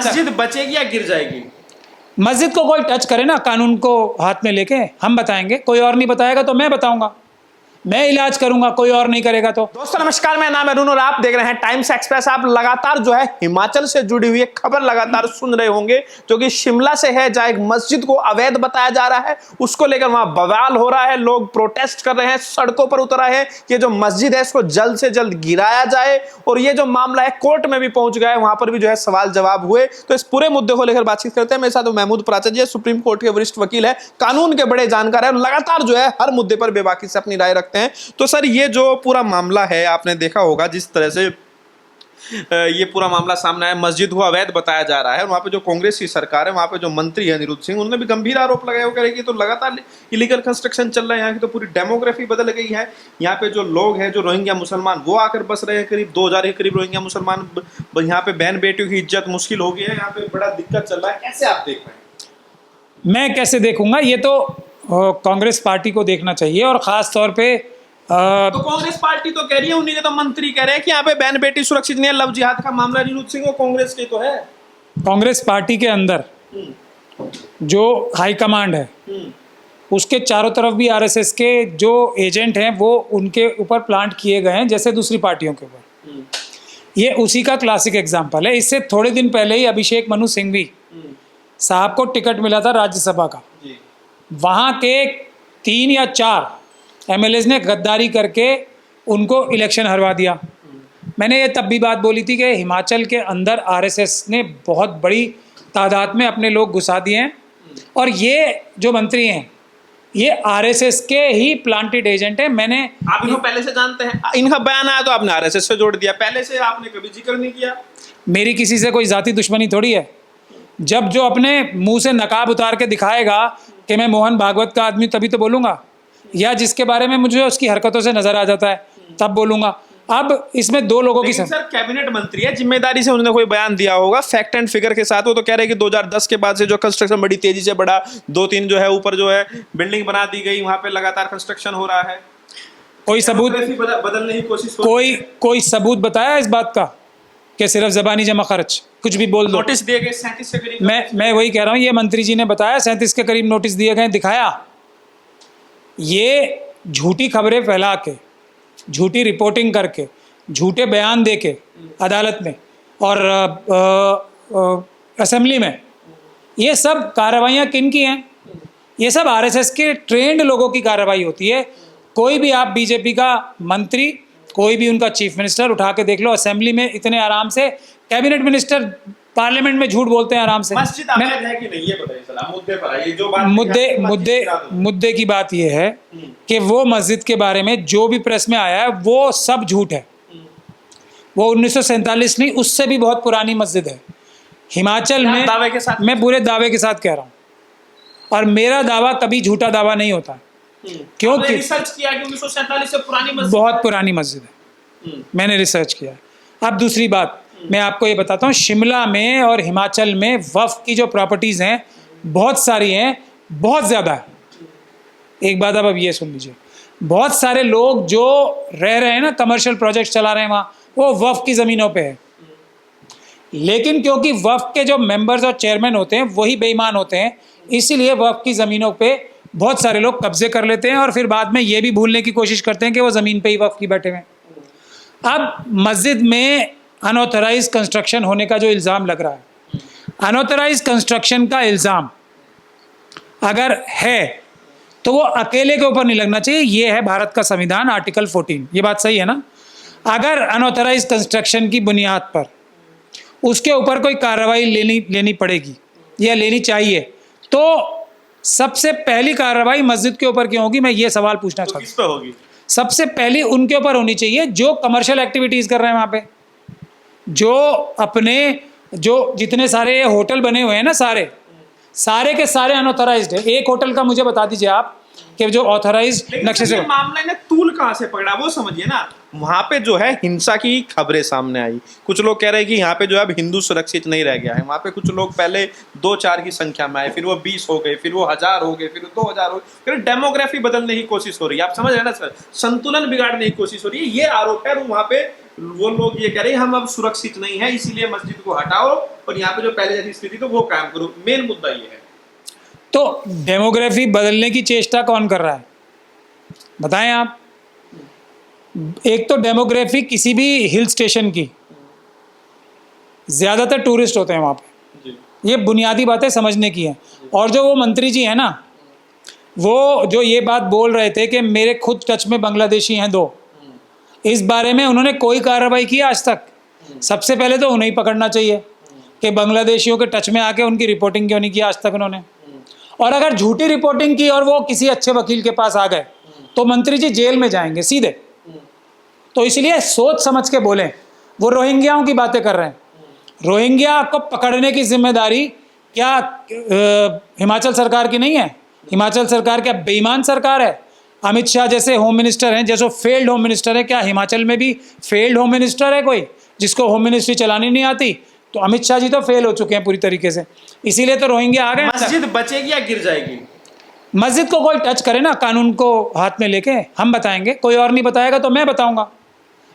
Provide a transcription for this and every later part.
मस्जिद बचेगी या गिर जाएगी? मस्जिद को कोई टच करे ना कानून को हाथ में लेके, हम बताएंगे। कोई और नहीं बताएगा तो मैं बताऊंगा, मैं इलाज करूंगा, कोई और नहीं करेगा तो। दोस्तों नमस्कार, मेरा नाम है अरुण और आप देख रहे हैं टाइम्स एक्सप्रेस। आप लगातार जो है हिमाचल से जुड़ी हुई खबर लगातार सुन रहे होंगे, जो कि शिमला से है, जहां एक मस्जिद को अवैध बताया जा रहा है। उसको लेकर वहां बवाल हो रहा है, लोग प्रोटेस्ट कर रहे हैं, सड़कों पर उतर आए हैं कि ये जो मस्जिद है इसको जल्द से जल्द गिराया जाए। और ये जो मामला है कोर्ट में भी पहुंच गया है, वहां पर भी जो है सवाल जवाब हुए। तो इस पूरे मुद्दे को लेकर बातचीत करते हैं। मेरे साथ महमूद प्राचा जी सुप्रीम कोर्ट के वरिष्ठ वकील है, कानून के बड़े जानकार है और लगातार जो है हर मुद्दे पर बेबाकी से अपनी राय रखते हैं। तो सर, ये जो पूरा मामला है, आपने देखा होगा जिस तरह से ये पूरा मामला सामने आया, मस्जिद को अवैध बताया जा रहा है। वहां पे जो कांग्रेस की सरकार है, वहां पे जो मंत्री है अनिरुद्ध सिंह, उन्होंने भी गंभीर आरोप लगाया, वो कह रहे कि तो लगातार इलीगल कंस्ट्रक्शन चल रहा है, यहाँ की तो पूरी डेमोग्राफी बदल गई है। यहाँ पे जो लोग हैं, जो रोहिंग्या मुसलमान, वो आकर बस रहे हैं। करीब 2000 के करीब रोहिंग्या मुसलमान, यहाँ पे बहन बेटियों की इज्जत मुश्किल हो गई है, यहाँ पे बड़ा दिक्कत चल रहा है। कैसे आप देख रहे हैं? मैं कैसे देखूंगा, ये तो कांग्रेस पार्टी को देखना चाहिए। और खास तौर पे तो कांग्रेस पार्टी तो कह रही है, उन्हीं के तो मंत्री कह रहे हैं कि यहाँ पे बहन बेटी सुरक्षित नहीं है, लव जिहाद का मामला अनिरुद्ध सिंह और कांग्रेस के तो है। कांग्रेस पार्टी के अंदर जो हाईकमांड है उसके चारों तरफ भी आरएसएस के जो एजेंट हैं वो उनके ऊपर प्लांट किए गए हैं, जैसे दूसरी पार्टियों के ऊपर। ये उसी का क्लासिक एग्जाम्पल है। इससे थोड़े दिन पहले ही अभिषेक मनु सिंघवी साहब को टिकट मिला था राज्यसभा का, वहाँ के 3 या 4 एमएलएज ने गद्दारी करके उनको इलेक्शन हरवा दिया। मैंने ये तब भी बात बोली थी कि हिमाचल के अंदर आरएसएस ने बहुत बड़ी तादाद में अपने लोग घुसा दिए हैं और ये जो मंत्री हैं ये आरएसएस के ही प्लांटेड एजेंट हैं। मैंने आप इनको पहले से जानते हैं? इनका बयान आया तो आपने आरएसएस से जोड़ दिया, पहले से आपने कभी जिक्र नहीं किया। मेरी किसी से कोई जाति दुश्मनी थोड़ी है। जब जो अपने मुंह से नकाब उतार के दिखाएगा कि मैं मोहन भागवत का आदमी, तभी तो बोलूँगा, या जिसके बारे में मुझे उसकी हरकतों से नजर आ जाता है तब बोलूंगा। अब इसमें दो लोगों की सर कैबिनेट मंत्री है, जिम्मेदारी से उन्होंने कोई बयान दिया होगा फैक्ट एंड फिगर के साथ। वो तो कह रहे हैं कि 2010 के बाद से जो कंस्ट्रक्शन बड़ी तेजी से बढ़ा, 2-3 जो है ऊपर जो है बिल्डिंग बना दी गई, वहां पे लगातार कंस्ट्रक्शन हो रहा है। कोई सबूत बदलने की कोशिश, कोई सबूत बताया इस बात का कि सिर्फ जबानी जमा खर्च कुछ भी बोल दो? नोटिस दिए गए 37 के करीब। मैं वही कह रहा हूँ, ये मंत्री जी ने बताया 37 के करीब नोटिस दिए गए, दिखाया। ये झूठी खबरें फैला के, झूठी रिपोर्टिंग करके, झूठे बयान दे के अदालत में और असेंबली में, ये सब कार्रवाइयाँ किन की हैं? ये सब आरएसएस के ट्रेंड लोगों की कार्रवाई होती है। कोई भी आप बीजेपी का मंत्री, कोई भी उनका चीफ मिनिस्टर उठा के देख लो, असेंबली में इतने आराम से, कैबिनेट मिनिस्टर पार्लियामेंट में झूठ बोलते हैं आराम से। मस्जिद अवैध है कि नहीं, ये बताइए सर। मुद्दे पर आइए, जो बात मुद्दे की बात ये है कि वो मस्जिद के बारे में जो भी प्रेस में आया है वो सब झूठ है। वो 1947 नहीं, उससे भी बहुत पुरानी मस्जिद है हिमाचल में, दावे के साथ। मैं पूरे दावे के साथ कह रहा हूँ, और मेरा दावा कभी झूठा दावा नहीं होता, क्योंकि रिसर्च किया कि 1947 से पुरानी मस्जिद, बहुत पुरानी मस्जिद है, मैंने रिसर्च किया। अब दूसरी बात मैं आपको ये बताता हूँ, शिमला में और हिमाचल में वक्फ की जो प्रॉपर्टीज़ हैं बहुत सारी हैं, बहुत ज़्यादा है। एक बात अब ये सुन लीजिए, बहुत सारे लोग जो रह रहे हैं ना, कमर्शियल प्रोजेक्ट चला रहे हैं वहाँ, वो वक्फ की ज़मीनों पे है। लेकिन क्योंकि वक्फ के जो मेंबर्स और चेयरमैन होते हैं वही बेईमान होते हैं, इसीलिए वक्फ की ज़मीनों पे बहुत सारे लोग कब्जे कर लेते हैं और फिर बाद में ये भी भूलने की कोशिश करते हैं कि वो ज़मीन पे ही वक्फ की बैठे हुए हैं। अब मस्जिद में अनऑथराइज कंस्ट्रक्शन होने का जो इल्ज़ाम लग रहा है, अनऑथराइज कंस्ट्रक्शन का इल्ज़ाम अगर है तो वो अकेले के ऊपर नहीं लगना चाहिए। ये है भारत का संविधान, आर्टिकल 14, ये बात सही है ना? अगर अनऑथराइज कंस्ट्रक्शन की बुनियाद पर उसके ऊपर कोई कार्रवाई लेनी पड़ेगी या लेनी चाहिए, तो सबसे पहली कार्रवाई मस्जिद के ऊपर क्यों होगी? मैं ये सवाल पूछना चाहता हूँ। किस पे होगी? सबसे पहली उनके ऊपर होनी चाहिए जो कमर्शियल एक्टिविटीज़ कर रहे हैं वहाँ पे, जो जितने सारे होटल बने हुए हैं ना, सारे के सारे अनऑथराइज्ड है। एक होटल का मुझे बता दीजिए आप कि जो ऑथराइज्ड नक्शे से। मामले ने तूल कहाँ से पकड़ा वो समझिए ना। वहां पे जो है हिंसा की खबरें सामने आई, कुछ लोग कह रहे हैं कि यहाँ पे जो है अब हिंदू सुरक्षित नहीं रह गया है। वहां पे कुछ लोग पहले 2-4 की संख्या में आए, फिर वो 20 हो गए, फिर वो 1000 हो गए, फिर 2000 हो गए, फिर डेमोग्राफी बदलने की कोशिश हो रही है। आप समझ रहे हैं ना सर, संतुलन बिगाड़ने की कोशिश हो रही है, ये आरोप है। वहां पे वो लोग ये कह रहे हैं हम अब सुरक्षित नहीं है, इसीलिए मस्जिद को हटाओ और यहाँ पे जो पहले जैसी स्थिति तो वो कायम करो। मेन मुद्दा ये है। तो डेमोग्राफी बदलने की चेष्टा कौन कर रहा है, बताएं आप। एक तो डेमोग्राफी किसी भी हिल स्टेशन की, ज़्यादातर टूरिस्ट होते हैं वहाँ पे, ये बुनियादी बातें समझने की हैं। और जो वो मंत्री जी हैं ना, वो जो ये बात बोल रहे थे कि मेरे खुद टच में बांग्लादेशी हैं 2, इस बारे में उन्होंने कोई कार्रवाई की आज तक। सबसे पहले तो उन्हें ही पकड़ना चाहिए कि बांग्लादेशियों के टच में आके उनकी रिपोर्टिंग क्यों नहीं की आज तक उन्होंने। और अगर झूठी रिपोर्टिंग की और वो किसी अच्छे वकील के पास आ गए तो मंत्री जी जेल में जाएंगे सीधे। तो इसलिए सोच समझ के बोलें। वो रोहिंग्याओं की बातें कर रहे हैं, रोहिंग्या को पकड़ने की जिम्मेदारी क्या हिमाचल सरकार की नहीं है? हिमाचल सरकार क्या बेईमान सरकार है? अमित शाह जैसे होम मिनिस्टर हैं, जैसे फेल्ड होम मिनिस्टर है, क्या हिमाचल में भी फेल्ड होम मिनिस्टर है कोई जिसको होम मिनिस्ट्री चलानी नहीं आती? तो अमित शाह जी तो फेल हो चुके हैं पूरी तरीके से, इसीलिए तो रोहिंग्या आ गए। मस्जिद बचेगी या गिर जाएगी? मस्जिद को कोई टच करे ना कानून को हाथ में लेके, हम बताएंगे। कोई और नहीं बताएगा तो मैं बताऊंगा,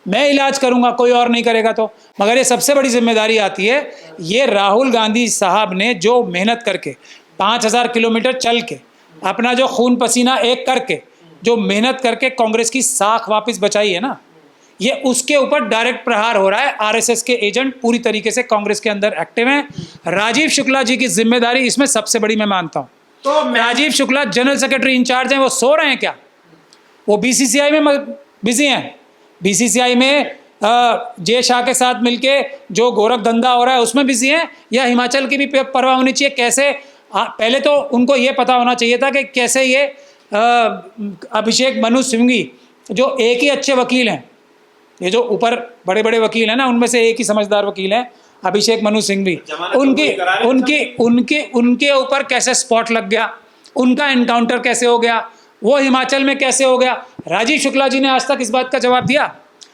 मैं इलाज करूंगा, कोई और नहीं करेगा तो। मगर ये सबसे बड़ी जिम्मेदारी आती है, ये राहुल गांधी साहब ने जो मेहनत करके 5000 किलोमीटर चल के अपना जो खून पसीना एक करके जो मेहनत करके कांग्रेस की साख वापस बचाई है ना, ये उसके ऊपर डायरेक्ट प्रहार हो रहा है। आरएसएस के एजेंट पूरी तरीके से कांग्रेस के अंदर एक्टिव हैं। राजीव शुक्ला जी की जिम्मेदारी इसमें सबसे बड़ी मैं मानता हूं। तो Rajeev Shukla general secretary incharge हैं, वो सो रहे हैं क्या? वो बीसीसीआई में बिजी हैं। बीसीसीआई में जय शाह के साथ मिलके जो गोरख धंधा हो रहा है उसमें बिजी हैं, या हिमाचल की भी परवाह होनी चाहिए? कैसे पहले तो उनको ये पता होना चाहिए था कि कैसे ये अभिषेक मनु सिंघवी जो एक ही अच्छे वकील हैं, ये जो ऊपर बड़े बड़े वकील हैं ना, उनमें से एक ही समझदार वकील हैं अभिषेक मनु सिंघवी, उनके ऊपर कैसे स्पॉट लग गया, उनका एनकाउंटर कैसे हो गया, वो हिमाचल में कैसे हो गया? राजीव शुक्ला जी ने आज तक इस बात का जवाब दिया?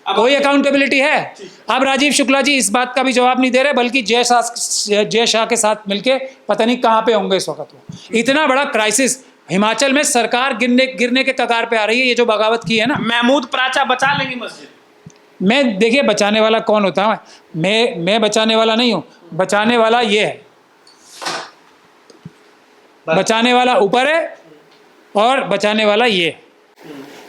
कोई अकाउंटेबिलिटी है? अब राजीव शुक्ला जी इस बात का भी जवाब नहीं दे रहे, बल्कि जय शाह के साथ मिलके पता नहीं कहाँ पे होंगे इस वक्त। वो इतना बड़ा क्राइसिस, हिमाचल में सरकार गिरने के कगार पे आ रही है। ये जो बगावत की है ना, महमूद प्राचा बचा लेंगे मस्जिद? मैं देखिए बचाने वाला कौन होता है, मैं बचाने वाला नहीं हूँ। बचाने वाला ये है, बचाने वाला ऊपर है और बचाने वाला ये,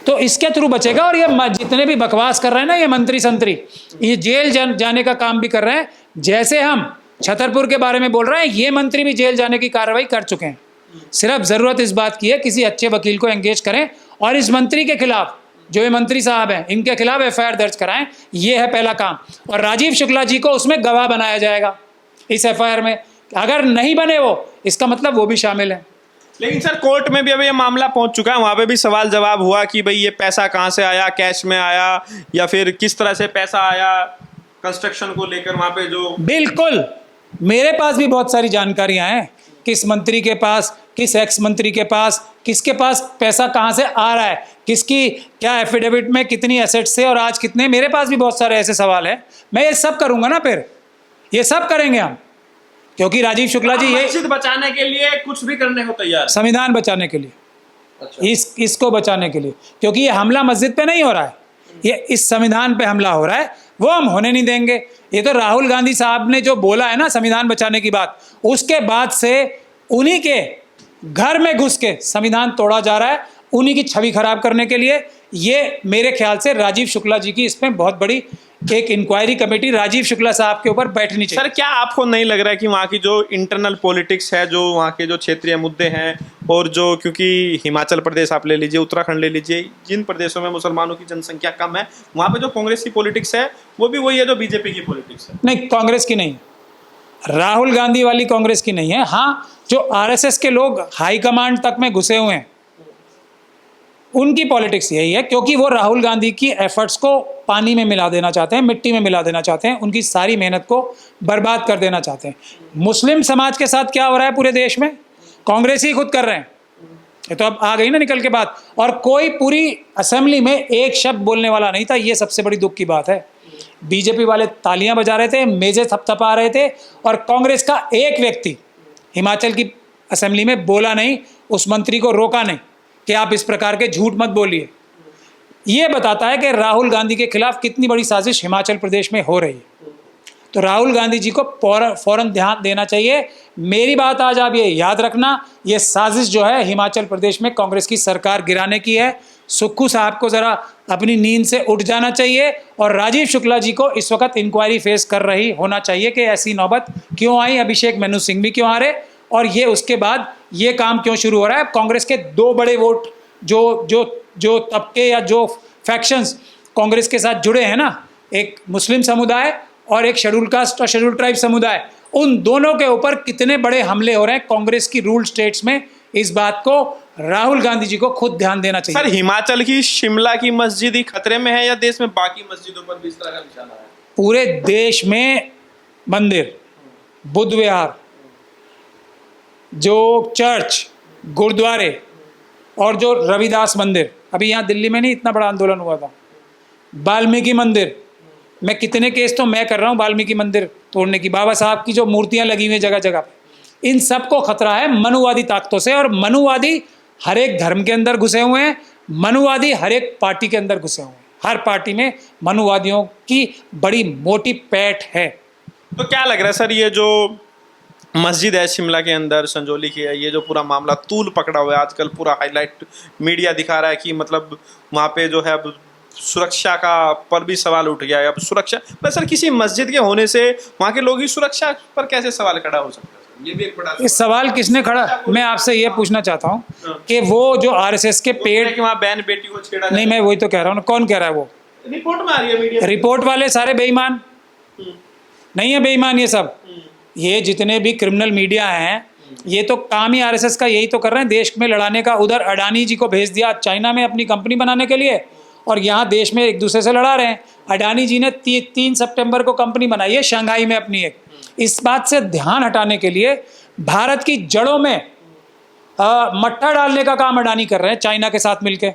तो इसके थ्रू बचेगा। और ये जितने भी बकवास कर रहे हैं ना ये मंत्री संतरी, ये जेल जाने का काम भी कर रहे हैं। जैसे हम छतरपुर के बारे में बोल रहे हैं, ये मंत्री भी जेल जाने की कार्रवाई कर चुके हैं। सिर्फ ज़रूरत इस बात की है किसी अच्छे वकील को एंगेज करें और इस मंत्री के खिलाफ, जो ये मंत्री साहब हैं, इनके खिलाफ एफआईआर दर्ज कराएं। ये है पहला काम। और राजीव शुक्ला जी को उसमें गवाह बनाया जाएगा इस एफआईआर में। अगर नहीं बने वो, इसका मतलब वो भी शामिल है। लेकिन सर कोर्ट में भी अभी ये मामला पहुंच चुका है, वहां पे भी सवाल जवाब हुआ कि भाई ये पैसा कहां से आया, कैश में आया या फिर किस तरह से पैसा आया कंस्ट्रक्शन को लेकर वहां पे जो। बिल्कुल, मेरे पास भी बहुत सारी जानकारियां हैं, किस मंत्री के पास, किस एक्स मंत्री के पास, किसके पास पैसा कहां से आ रहा है, किसकी क्या एफिडेविट में कितनी एसेट्स थे और आज कितने। मेरे पास भी बहुत सारे ऐसे सवाल हैं। मैं ये सब करूंगा ना, फिर ये सब करेंगे हम, क्योंकि राजीव शुक्ला जी ये मस्जिद बचाने के लिए कुछ भी करने को तैयार, संविधान बचाने के लिए। अच्छा। इसको बचाने के लिए, क्योंकि ये हमला मस्जिद पे नहीं हो रहा है, ये इस संविधान पे हमला हो रहा है, वो हम होने नहीं देंगे। ये तो राहुल गांधी साहब ने जो बोला है ना संविधान बचाने की बात, उसके बाद से उन्हीं के घर में घुस के संविधान तोड़ा जा रहा है, उन्हीं की छवि खराब करने के लिए। ये मेरे ख्याल से राजीव शुक्ला जी की इसमें बहुत बड़ी एक इंक्वायरी कमेटी राजीव शुक्ला साहब के ऊपर बैठनी चाहिए। सर क्या आपको नहीं लग रहा है कि वहाँ की जो इंटरनल पॉलिटिक्स है, जो वहाँ के जो क्षेत्रीय मुद्दे हैं, और जो क्योंकि हिमाचल प्रदेश आप ले लीजिए, उत्तराखंड ले लीजिए, जिन प्रदेशों में मुसलमानों की जनसंख्या कम है, वहाँ पे जो कांग्रेस की पॉलिटिक्स है वो भी वही है जो बीजेपी की पॉलिटिक्स है? नहीं, कांग्रेस की नहीं, राहुल गांधी वाली कांग्रेस की नहीं है। हाँ, जो आरएसएस के लोग हाईकमांड तक में घुसे हुए हैं उनकी पॉलिटिक्स यही है, क्योंकि वो राहुल गांधी की एफर्ट्स को पानी में मिला देना चाहते हैं, मिट्टी में मिला देना चाहते हैं, उनकी सारी मेहनत को बर्बाद कर देना चाहते हैं। मुस्लिम समाज के साथ क्या हो रहा है पूरे देश में, कांग्रेस ही खुद कर रहे हैं। ये तो अब आ गई ना निकल के बात, और कोई पूरी असेंबली में एक शब्द बोलने वाला नहीं था। ये सबसे बड़ी दुख की बात है। बीजेपी वाले तालियां बजा रहे थे, मेजें थपथपा रहे थे, और कांग्रेस का एक व्यक्ति हिमाचल की असेंबली में बोला नहीं, उस मंत्री को रोका नहीं कि आप इस प्रकार के झूठ मत बोलिए। ये बताता है कि राहुल गांधी के खिलाफ कितनी बड़ी साजिश हिमाचल प्रदेश में हो रही है। तो राहुल गांधी जी को फौरन ध्यान देना चाहिए। मेरी बात आज आप ये याद रखना, ये साजिश जो है हिमाचल प्रदेश में कांग्रेस की सरकार गिराने की है। सुक्खू साहब को ज़रा अपनी नींद से उठ जाना चाहिए और राजीव शुक्ला जी को इस वक्त इंक्वायरी फेस कर रही होना चाहिए कि ऐसी नौबत क्यों आई, अभिषेक मनु सिंह भी क्यों आ रहे, और ये उसके बाद ये काम क्यों शुरू हो रहा है। कांग्रेस के दो बड़े वोट जो तबके या जो फैक्शंस कांग्रेस के साथ जुड़े हैं ना, एक मुस्लिम समुदाय और एक शेड्यूल कास्ट और शेड्यूल ट्राइब समुदाय, उन दोनों के ऊपर कितने बड़े हमले हो रहे हैं कांग्रेस की रूल स्टेट्स में, इस बात को राहुल गांधी जी को खुद ध्यान देना चाहिए। सर, हिमाचल की शिमला की मस्जिद ही खतरे में है या देश में बाकी मस्जिदों पर भी इस तरह का निशाना है? पूरे देश में मंदिर, बुद्ध विहार, जो चर्च, गुरुद्वारे और जो रविदास मंदिर, अभी यहाँ दिल्ली में नहीं इतना बड़ा आंदोलन हुआ था, वाल्मीकि मंदिर, मैं कितने केस तो मैं कर रहा हूँ वाल्मीकि मंदिर तोड़ने की, बाबा साहब की जो मूर्तियाँ लगी हुई हैं जगह जगह पे, इन सबको खतरा है मनुवादी ताकतों से। और मनुवादी हर एक धर्म के अंदर घुसे हुए हैं, मनुवादी हर एक पार्टी के अंदर घुसे हुए हैं, हर पार्टी में मनुवादियों की बड़ी मोटी पैठ है। तो क्या लग रहा है सर, ये जो मस्जिद है शिमला के अंदर संजौली की है, ये जो पूरा मामला तूल पकड़ा हुआ है आजकल, पूरा हाईलाइट मीडिया दिखा रहा है कि मतलब वहाँ पे जो है अब सुरक्षा का पर भी सवाल उठ गया है। अब सुरक्षा पर सर, किसी मस्जिद के होने से वहाँ के लोगों की सुरक्षा पर कैसे सवाल खड़ा हो सकता है? ये भी एक बड़ा इस सवाल किसने खड़ा, मैं आपसे ये पूछना चाहता हूँ कि वो जो आरएसएस के पेड़ कि वहाँ बहन बेटी को छेड़ा नहीं, मैं वही तो कह रहा हूँ, कौन कह रहा है? वो रिपोर्ट में आ रही है मीडिया, रिपोर्ट वाले सारे बेईमान नहीं है, बेईमान ये सब, ये जितने भी क्रिमिनल मीडिया हैं, ये तो काम ही आरएसएस का यही तो कर रहे हैं, देश में लड़ाने का। उधर अडानी जी को भेज दिया चाइना में अपनी कंपनी बनाने के लिए, और यहाँ देश में एक दूसरे से लड़ा रहे हैं। अडानी जी ने 3 सितंबर को कंपनी बनाई है शंघाई में अपनी एक, इस बात से ध्यान हटाने के लिए भारत की जड़ों में मट्टा डालने का काम अडानी कर रहे हैं चाइना के साथ मिलके।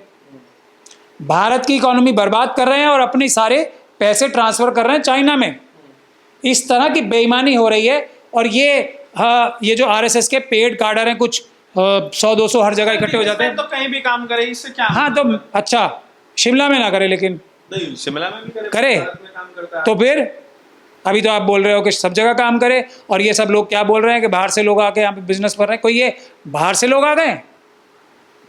भारत की इकोनॉमी बर्बाद कर रहे हैं और अपने सारे पैसे ट्रांसफर कर रहे हैं चाइना में। इस तरह की बेईमानी हो रही है। और ये जो आरएसएस के पेड काडर हैं, कुछ 100-200 हर जगह इकट्ठे हो जाते हैं, तो कहीं भी काम करे, इससे क्या? हाँ, तो अच्छा शिमला में ना करे, लेकिन नहीं, शिमला में भी करे भारत में काम करता है। तो फिर अभी तो आप बोल रहे हो कि सब जगह काम करे, और ये सब लोग क्या बोल रहे हैं कि बाहर से लोग आके यहाँ पे बिजनेस कर रहे हैं। कोई ये बाहर से लोग आ गए?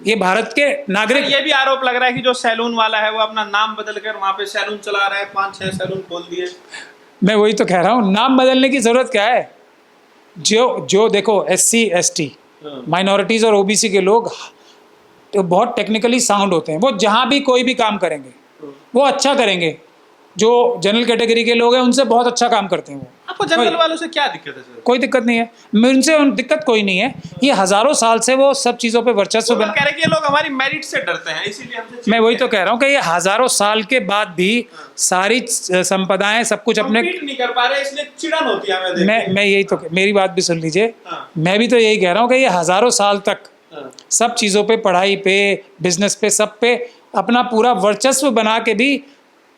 ये भारत के नागरिक। ये भी आरोप लग रहा है कि जो सैलून वाला है वो अपना नाम बदल कर वहाँ पे सैलून चला रहा है, 5-6 सैलून खोल दिए। मैं वही तो कह रहा हूँ, नाम बदलने की जरूरत क्या है? जो देखो SC ST माइनॉरिटीज और OBC के लोग तो बहुत टेक्निकली साउंड होते हैं, वो जहाँ भी कोई भी काम करेंगे वो अच्छा करेंगे। जो जनरल कैटेगरी के लोग हैं उनसे बहुत अच्छा काम करते हैं वो। आपको जनरल वालों से क्या दिक्कत है सर? कोई दिक्कत नहीं है, उनसे दिक्कत कोई नहीं है। ये हजारों साल से वो सब चीज़ों पे वर्चस्व बना, कह रहे हैं कि ये लोग हमारी मेरिट से डरते हैं, इसीलिए हमसे। मैं वही तो कह रहा हूँ कि ये हजारों साल के बाद भी सारी संपदाएं सब कुछ अपने नहीं कर पा रहे, इसलिए चिड़न होती है। मैं यही तो, मेरी बात भी सुन लीजिए। मैं भी तो यही कह रहा हूँ कि ये हजारों साल तक सब चीज़ों पे, पढ़ाई पे, बिजनेस पे, सब पे अपना पूरा वर्चस्व बना के भी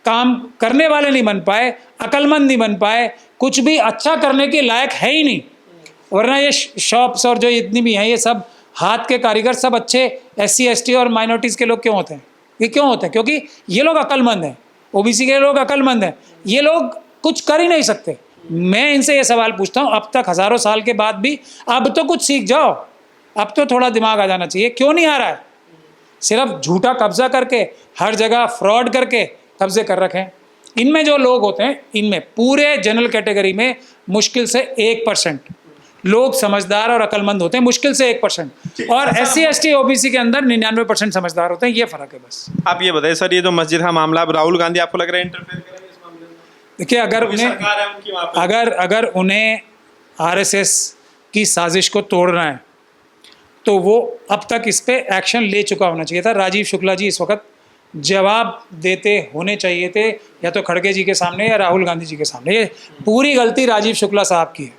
काम करने वाले नहीं बन पाए, अक्लमंद नहीं बन पाए, कुछ भी अच्छा करने के लायक है ही नहीं। वरना ये शॉप्स और जो इतनी भी हैं, ये सब हाथ के कारीगर सब अच्छे SC ST और माइनॉरिटीज़ के लोग क्यों होते हैं? ये क्यों होते हैं? क्योंकि ये लोग अक्लमंद हैं, OBC के लोग अक्लमंद हैं, ये लोग कुछ कर ही नहीं सकते। मैं इनसे ये सवाल पूछता हूँ, अब तक हज़ारों साल के बाद भी अब तो कुछ सीख जाओ, अब तो थोड़ा दिमाग आ जाना चाहिए। क्यों नहीं आ रहा है? सिर्फ झूठा कब्जा करके, हर जगह फ्रॉड करके कब्जे कर रखे हैं। इनमें जो लोग होते हैं, इनमें पूरे जनरल कैटेगरी में मुश्किल से 1% लोग समझदार और अक्लमंद होते हैं, मुश्किल से 1%। और SC ST OBC के अंदर 99% समझदार होते हैं। ये फर्क है बस। आप ये बताइए सर, ये जो मस्जिद का मामला, अब राहुल गांधी आपको लग रहा है इंटरफेयर करेंगे इस मामले में? देखिए, अगर उन्हें RSS की साजिश को तोड़ना है तो वो अब तक इस पे एक्शन ले चुका होना चाहिए था। राजीव शुक्ला जी इस वक्त जवाब देते होने चाहिए थे, या तो खड़गे जी के सामने या राहुल गांधी जी के सामने। ये पूरी गलती राजीव शुक्ला साहब की है,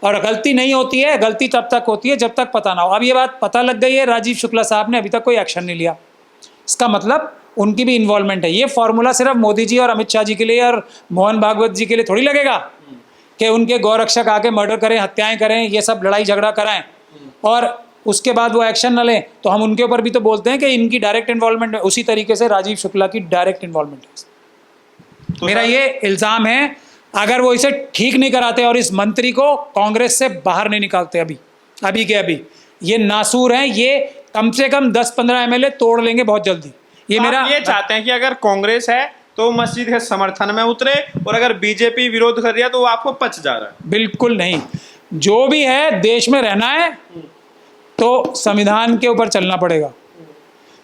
और गलती नहीं होती है, गलती तब तक होती है जब तक पता ना हो। अब ये बात पता लग गई है, राजीव शुक्ला साहब ने अभी तक कोई एक्शन नहीं लिया, इसका मतलब उनकी भी इन्वॉल्वमेंट है। ये फॉर्मूला सिर्फ मोदी जी और अमित शाह जी के लिए और मोहन भागवत जी के लिए थोड़ी लगेगा कि उनके गौरक्षक आके मर्डर करें, हत्याएं करें, ये सब लड़ाई झगड़ा कराएं, और उसके बाद वो एक्शन न लें तो हम उनके ऊपर भी तो बोलते हैं कि इनकी डायरेक्ट इन्वॉल्वमेंट है। उसी तरीके से राजीव शुक्ला की डायरेक्ट इन्वॉल्वमेंट है। तो मेरा ये इल्ज़ाम है, अगर वो इसे ठीक नहीं कराते और इस मंत्री को कांग्रेस से बाहर नहीं निकालते अभी के अभी, ये नासूर हैं, ये कम से कम 10-15 एमएलए तोड़ लेंगे बहुत जल्दी। ये मेरा आप ये चाहते हैं कि अगर कांग्रेस है तो मस्जिद के समर्थन में उतरे, और अगर बीजेपी विरोध कर रही है तो वो आपको पच जा रहा है? बिल्कुल नहीं, जो भी है देश में रहना है तो संविधान के ऊपर चलना पड़ेगा,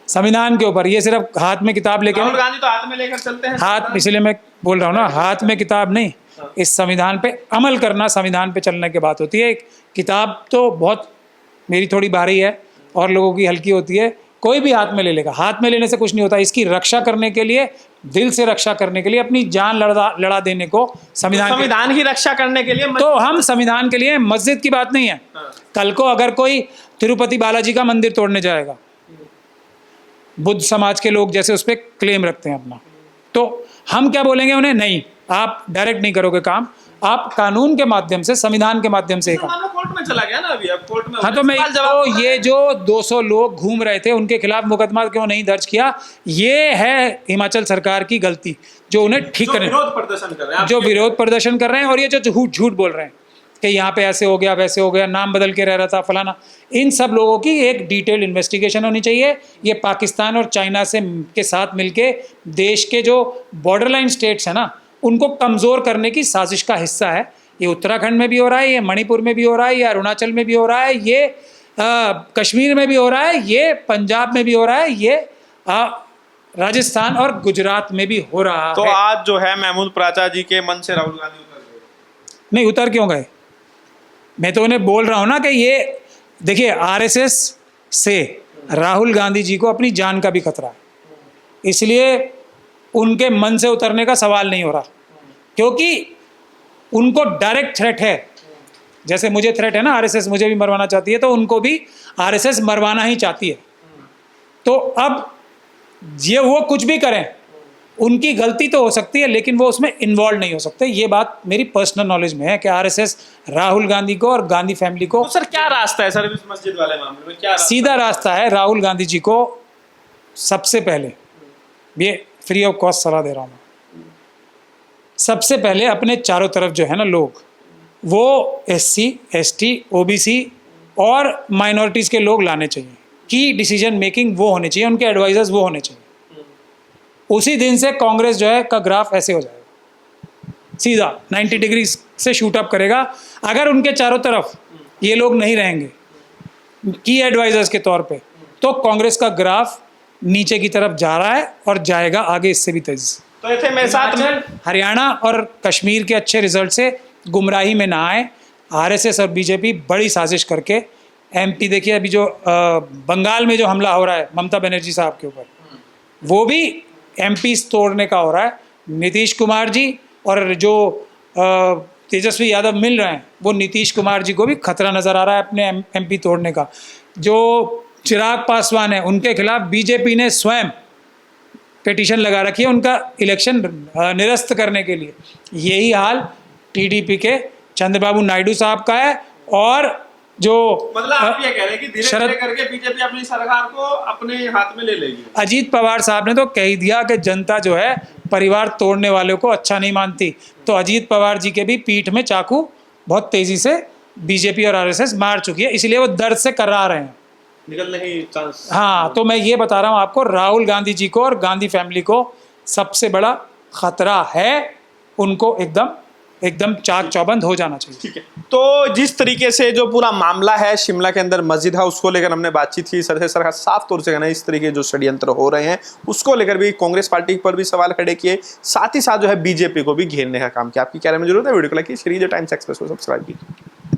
संविधान के ऊपर। ये सिर्फ हाथ में किताब लेके, राहुल गांधी तो हाथ में लेकर चलते हैं हाथ, इसलिए मैं बोल रहा हूँ ना, हाथ में किताब नहीं, इस संविधान पे अमल करना, संविधान पे चलने की बात होती है। किताब तो बहुत मेरी थोड़ी भारी है और लोगों की हल्की होती है, कोई भी हाथ में ले लेगा। हाथ में लेने से कुछ नहीं होता, इसकी रक्षा करने के लिए, दिल से रक्षा करने के लिए, अपनी जान लड़ा देने को संविधान की रक्षा करने के लिए तो हम संविधान के लिए, मस्जिद की बात नहीं है। कल को अगर कोई तिरुपति बालाजी का मंदिर तोड़ने जाएगा, बुद्ध समाज के लोग जैसे उस पर क्लेम रखते हैं अपना, तो हम क्या बोलेंगे उन्हें? नहीं, आप डायरेक्ट नहीं करोगे काम, आप कानून के माध्यम से, संविधान के माध्यम से काम। कोर्ट में चला गया ना अभी, अब कोर्ट में। हाँ, तो मैं तो ये जो 200 लोग घूम रहे थे उनके खिलाफ मुकदमा क्यों नहीं दर्ज किया? ये है हिमाचल सरकार की गलती, जो उन्हें ठीक करें, विरोध प्रदर्शन कर रहे हैं, जो विरोध प्रदर्शन कर रहे हैं, और ये जो झूठ बोल रहे हैं कि यहाँ पे ऐसे हो गया, वैसे हो गया, नाम बदल के रह रहा था फलाना, इन सब लोगों की एक डिटेल इन्वेस्टिगेशन होनी चाहिए। ये पाकिस्तान और चाइना से के साथ मिलके देश के जो बॉर्डरलाइन स्टेट्स हैं ना, उनको कमज़ोर करने की साजिश का हिस्सा है। ये उत्तराखंड में भी हो रहा है, ये मणिपुर में भी हो रहा है, ये अरुणाचल में भी हो रहा है, ये कश्मीर में भी हो रहा है, ये पंजाब में भी हो रहा है, ये राजस्थान और गुजरात में भी हो रहा है। तो आज जो है महमूद प्राचा जी के मन से राहुल गांधी उतर गए? नहीं, उतर क्यों गए? मैं तो उन्हें बोल रहा हूँ ना कि ये देखिए, आरएसएस से राहुल गांधी जी को अपनी जान का भी खतरा है, इसलिए उनके मन से उतरने का सवाल नहीं हो रहा, क्योंकि उनको डायरेक्ट थ्रेट है। जैसे मुझे थ्रेट है ना, आरएसएस मुझे भी मरवाना चाहती है, तो उनको भी आरएसएस मरवाना ही चाहती है। तो अब ये वो कुछ भी करें, उनकी गलती तो हो सकती है, लेकिन वो उसमें इन्वॉल्व नहीं हो सकते। ये बात मेरी पर्सनल नॉलेज में है कि आरएसएस राहुल गांधी को और गांधी फैमिली को, तो सर क्या रास्ता है सर इस मस्जिद वाले मामले में? क्या सीधा रास्ता है। राहुल गांधी जी को सबसे पहले, ये फ्री ऑफ कॉस्ट सलाह दे रहा हूँ, सबसे पहले अपने चारों तरफ जो है ना लोग, वो एससी, एसटी, ओबीसी और माइनॉरिटीज़ के लोग लाने चाहिए। की डिसीजन मेकिंग वो होने चाहिए, उनके एडवाइजर्स वो होने चाहिए। उसी दिन से कांग्रेस जो है का ग्राफ ऐसे हो जाएगा, सीधा 90 डिग्री से शूट अप करेगा। अगर उनके चारों तरफ ये लोग नहीं रहेंगे की एडवाइजर्स के तौर पे, तो कांग्रेस का ग्राफ नीचे की तरफ जा रहा है और जाएगा आगे इससे भी तेजी से। तो इतने मेरे साथ हरियाणा और कश्मीर के अच्छे रिजल्ट से गुमराही में ना आए। आरएसएस और बीजेपी बड़ी साजिश करके, एमपी देखिए अभी जो बंगाल में जो हमला हो रहा है ममता बनर्जी साहब के ऊपर, वो भी एमपी तोड़ने का हो रहा है। नीतीश कुमार जी और जो तेजस्वी यादव मिल रहे हैं, वो नीतीश कुमार जी को भी खतरा नज़र आ रहा है अपने एमपी तोड़ने का। जो चिराग पासवान है, उनके खिलाफ बीजेपी ने स्वयं पिटीशन लगा रखी है उनका इलेक्शन निरस्त करने के लिए। यही हाल टीडीपी के चंद्रबाबू नायडू साहब का है। और जो मतलब आप ये कह रहे हैं कि धीरे-धीरे करके बीजेपी अपनी सरकार को अपने हाथ में ले लेगी। अजीत पवार साहब ने तो कह ही दिया कि जनता जो है परिवार तोड़ने वालों को अच्छा नहीं मानती। तो अजीत पवार जी के भी पीठ में चाकू बहुत तेजी से बीजेपी और आरएसएस मार चुकी है, इसलिए वो दर्द से कर्रा रहे हैं, निकलने की चांस। हाँ, तो मैं ये बता रहा हूँ आपको, राहुल गांधी जी को और गांधी फैमिली को सबसे बड़ा खतरा है, उनको एकदम चाक चौबंद हो जाना चाहिए। ठीक है, तो जिस तरीके से जो पूरा मामला है शिमला के अंदर मस्जिद है, उसको लेकर हमने बातचीत की, सरकार साफ तौर से कहना है इस तरीके के जो षड्यंत्र हो रहे हैं उसको लेकर भी कांग्रेस पार्टी पर भी सवाल खड़े किए, साथ ही साथ जो है बीजेपी को भी घेरने का काम किया। आपकी क्या राय में जरूरत है? वीडियो को लाइक कीजिए, टाइम्स एक्सप्रेस को सब्सक्राइब कीजिए।